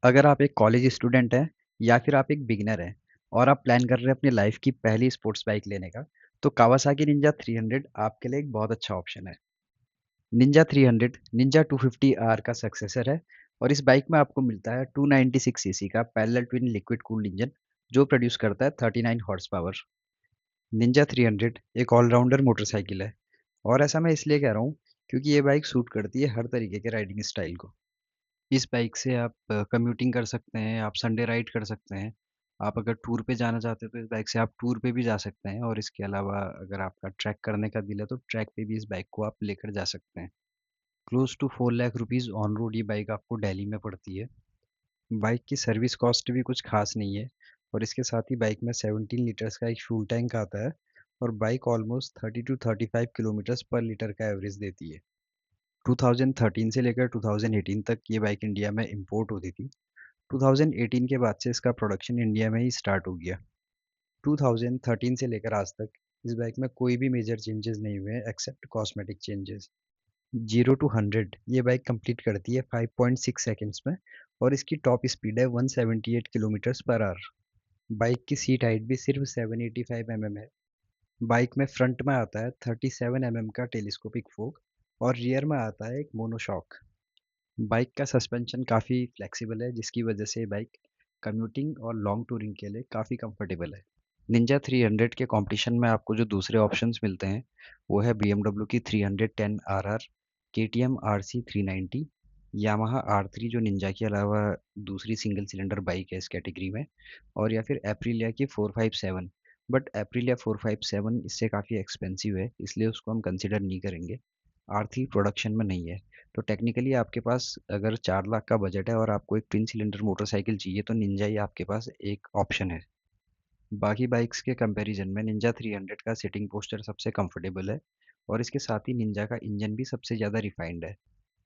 अगर आप एक कॉलेज स्टूडेंट हैं या फिर आप एक बिगिनर हैं और आप प्लान कर रहे हैं अपनी लाइफ की पहली स्पोर्ट्स बाइक लेने का, तो कावासाकी निंजा 300 आपके लिए एक बहुत अच्छा ऑप्शन है। निंजा 300 निंजा 250 आर का सक्सेसर है और इस बाइक में आपको मिलता है 296 सीसी का parallel twin liquid cooled engine जो प्रोड्यूस करता है 39 हॉर्स पावर। निंजा 300 एक ऑलराउंडर मोटरसाइकिल है और ऐसा मैं इसलिए कह रहा हूँ क्योंकि ये बाइक सूट करती है हर तरीके के राइडिंग स्टाइल को। इस बाइक से आप कम्यूटिंग कर सकते हैं, आप संडे राइड कर सकते हैं। आप अगर टूर पे जाना चाहते हैं तो इस बाइक से आप टूर पे भी जा सकते हैं और इसके अलावा अगर आपका ट्रैक करने का दिल है तो ट्रैक पे भी इस बाइक को आप लेकर जा सकते हैं। Close to 4 lakh rupees on road ये बाइक आपको दिल्ली में पड़ती है। बाइक की सर्विस कॉस्ट भी कुछ खास नहीं है और इसके साथ ही बाइक में 17 लीटर्स का एक फ्यूल टैंक आता है और बाइक ऑलमोस्ट 30 टू 35 किलोमीटर्स पर लीटर का एवरेज देती है। 2013 से लेकर 2018 तक ये बाइक इंडिया में इंपोर्ट होती थी। 2018 के बाद से इसका प्रोडक्शन इंडिया में ही स्टार्ट हो गया। 2013 से लेकर आज तक इस बाइक में कोई भी मेजर चेंजेस नहीं हुए हैं एक्सेप्ट कॉस्मेटिक चेंजेस। 0 टू 100 ये बाइक कंप्लीट करती है 5.6 सेकंड्स में और इसकी टॉप स्पीड है 178 किलोमीटर्स पर आवर। बाइक की सीट हाइट भी सिर्फ 785 mm है। बाइक में फ्रंट में आता है 37 mm का टेलीस्कोपिक फोक और रियर में आता है एक मोनोशॉक। बाइक का सस्पेंशन काफ़ी फ्लेक्सिबल है जिसकी वजह से बाइक कम्यूटिंग और लॉन्ग टूरिंग के लिए काफ़ी कंफर्टेबल है। निंजा 300 के कंपटीशन में आपको जो दूसरे ऑप्शंस मिलते हैं वो है BMW की 310 RR, KTM RC 390, Yamaha R3 जो निंजा के अलावा दूसरी सिंगल सिलेंडर बाइक है इस कैटेगरी में, और या फिर एप्रिलिया की 457। बट एप्रिलिया 457 इससे काफ़ी एक्सपेंसिव है इसलिए उसको हम कंसिडर नहीं करेंगे। R3 प्रोडक्शन में नहीं है। तो टेक्निकली आपके पास अगर 4 लाख का बजट है और आपको एक ट्विन सिलेंडर मोटरसाइकिल चाहिए तो निंजा ही आपके पास एक ऑप्शन है। बाकी बाइक्स के कंपैरिजन में निंजा 300 का सिटिंग पोस्चर सबसे कंफर्टेबल है और इसके साथ ही निंजा का इंजन भी सबसे ज़्यादा रिफाइंड है।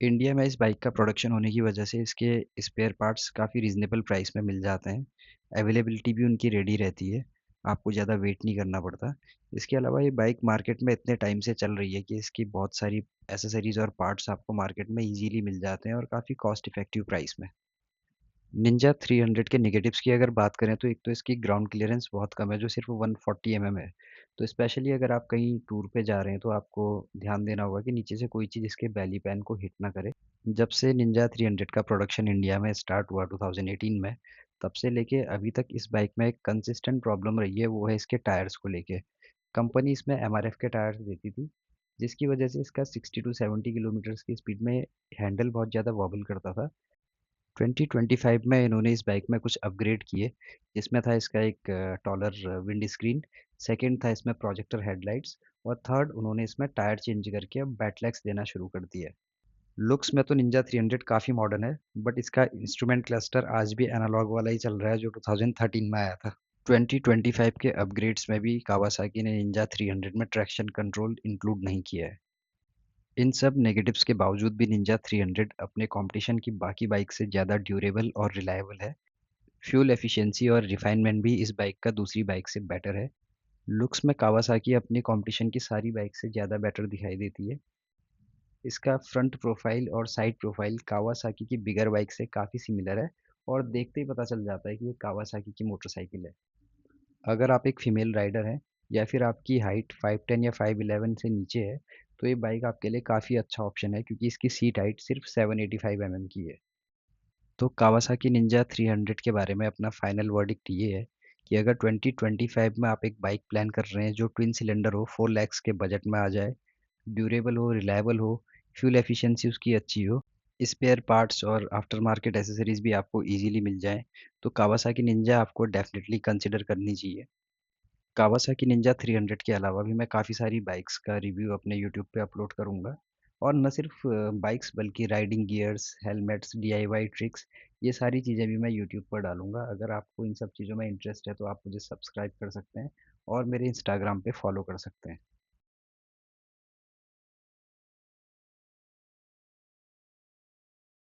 इंडिया में इस बाइक का प्रोडक्शन होने की वजह से इसके स्पेयर पार्ट्स काफ़ी रीजनेबल प्राइस में मिल जाते हैं। अवेलेबिलिटी भी उनकी रेडी रहती है, आपको ज़्यादा वेट नहीं करना पड़ता। इसके अलावा ये बाइक मार्केट में इतने टाइम से चल रही है कि इसकी बहुत सारी एसेसरीज और पार्ट्स आपको मार्केट में इजीली मिल जाते हैं और काफ़ी कॉस्ट इफेक्टिव प्राइस में। निंजा 300 के नेगेटिव्स की अगर बात करें तो एक तो इसकी ग्राउंड क्लियरेंस बहुत कम है जो सिर्फ 140 mm है। तो स्पेशली अगर आप कहीं टूर पे जा रहे हैं तो आपको ध्यान देना होगा कि नीचे से कोई चीज़ इसके बैली पैन को हिट ना करे। जब से निंजा 300 का प्रोडक्शन इंडिया में स्टार्ट हुआ 2018 में, तब से लेके अभी तक इस बाइक में एक कंसिस्टेंट प्रॉब्लम रही है, वो है इसके टायर्स को लेके। कंपनी इसमें एमआरएफ के टायर्स देती थी जिसकी वजह से इसका 60 टू 70 किलोमीटर्स की स्पीड में हैंडल बहुत ज़्यादा वॉबल करता था। 2025 में इन्होंने इस बाइक में कुछ अपग्रेड किए जिसमें था इसका एक टॉलर विंड स्क्रीन, सेकंड था इसमें प्रोजेक्टर हेडलाइट्स और थर्ड उन्होंने इसमें टायर चेंज करके अब बैटलैक्स देना शुरू कर दिया है। लुक्स में तो निंजा 300 काफ़ी मॉडर्न है बट इसका इंस्ट्रूमेंट क्लस्टर आज भी एनालॉग वाला ही चल रहा है जो 2013 में आया था। 2025 के अपग्रेड्स में भी कावासाकी ने निंजा 300 में ट्रैक्शन कंट्रोल इंक्लूड नहीं किया है। इन सब नेगेटिव्स के बावजूद भी निंजा 300 अपने कंपटीशन की बाकी बाइक से ज़्यादा ड्यूरेबल और रिलायबल है। फ्यूल एफिशिएंसी और रिफाइनमेंट भी इस बाइक का दूसरी बाइक से बेटर है। लुक्स में कावासाकी अपनी कंपटीशन की सारी बाइक से ज़्यादा बेटर दिखाई देती है। इसका फ्रंट प्रोफाइल और साइड प्रोफाइल कावासाकी की बिगर बाइक से काफ़ी सिमिलर है और देखते ही पता चल जाता है कि ये कावासाकी की मोटरसाइकिल है। अगर आप एक फीमेल राइडर हैं या फिर आपकी हाइट 5'10 या 5'11 से नीचे है तो ये बाइक आपके लिए काफ़ी अच्छा ऑप्शन है क्योंकि इसकी सीट हाइट सिर्फ 785 mm की है। तो कावासाकी निंजा 300 के बारे में अपना फाइनल वर्डिक्ट ये है कि अगर 2025 में आप एक बाइक प्लान कर रहे हैं जो ट्विन सिलेंडर हो, 4 लैक्स के बजट में आ जाए, ड्यूरेबल हो, रिलायबल हो, फ्यूल एफिशिएंसी उसकी अच्छी हो, स्पेयर पार्ट्स और आफ्टर मार्केट एसेसरीज भी आपको इजीली मिल जाएं, तो कावासाकी निंजा आपको डेफिनेटली कंसिडर करनी चाहिए। कावासाकी निंजा 300 के अलावा भी मैं काफ़ी सारी बाइक्स का रिव्यू अपने यूट्यूब पे अपलोड करूँगा और न सिर्फ बाइक्स बल्कि riding gears, helmets, DIY tricks, ये सारी चीज़ें भी मैं यूट्यूब पर डालूँगा। अगर आपको इन सब चीज़ों में इंटरेस्ट है तो आप मुझे सब्सक्राइब कर सकते हैं और मेरे इंस्टाग्राम पे फॉलो कर सकते हैं।